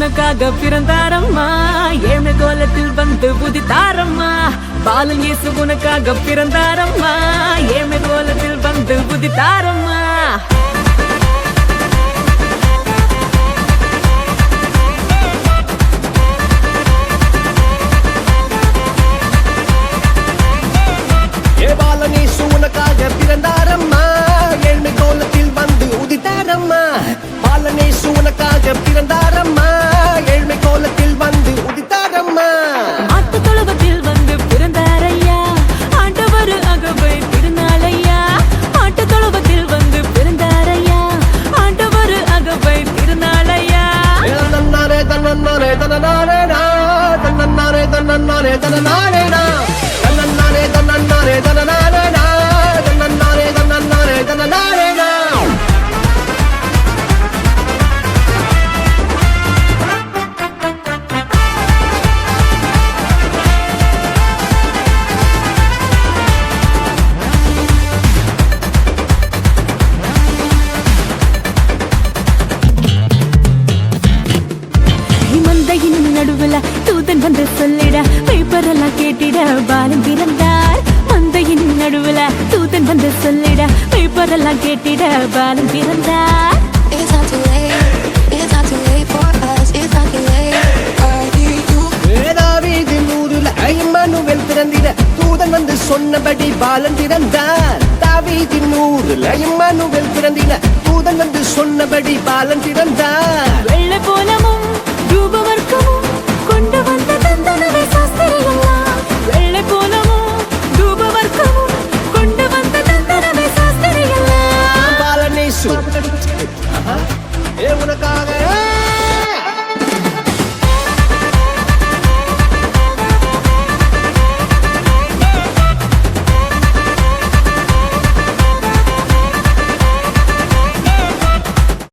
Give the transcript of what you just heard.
உனக்காக பிறந்தாரம்மா ஏழு கோலத்தில் வந்து புதித்தாரம்மா பாலன் இயேசு உனக்காக பிறந்தாரம்மா ஏழு கோலத்தில் வந்து புதித்தாரம்மா பாலனேசு உனக்காக பிறந்தாரம்மா ஏழு கோலத்தில் வந்து உதித்தாரம்மா பாலனேசு உனக்காக பிறந்தாரம்மா ஏழ்மை கோலத்தில் வந்து உதித்தாரம்மா மாட்டு தொழுவத்தில் வந்து பிறந்தாரையா ஆண்டவர் அகவை திருநாளையா மாட்டு தொழுவத்தில் வந்து பிறந்தாரையா ஆண்டவர் அகவை திருநாளையா தன்னாரே தன்னாரே தன்னாரேடா தன்னாரே தன்னாரே தன்னாரேடா தன்னாரே தன்னாரே தன்னாரேடா தன்னாரே தன்னாரே தன்னாரேடா மந்தையின் நடுவுல தூதன் வந்து சொல்லிட பேப்பரெல்லாம் கேட்டிட பாலன் பிறந்தார் மந்தையின் நடுவுல தூதன் வந்து சொல்லிட பேப்பரெல்லாம் கேட்டிட பாலன் பிறந்தார் It's not too late. It's not too late for us. It's not too late. I need you. தாவீதின் ஊருல இம்மானுவேல் பிறந்திட தூதன் வந்து சொன்னபடி பாலன் பிறந்தார் தாவீதின் ஊருல இம்மானுவேல் பிறந்திட தூதன் வந்து சொன்னபடி பாலன் பிறந்தார் வெள்ளை போலமும் ரூபவர்க்கமும் கொண்டு வந்த தந்தனவே சாஸ்திரியெல்லாம் வெள்ளை போலமும் ரூபவர்க்கமும் கொண்டு வந்த தந்தனவே சாஸ்திரியெல்லாம் பாலனேசு உனக்காக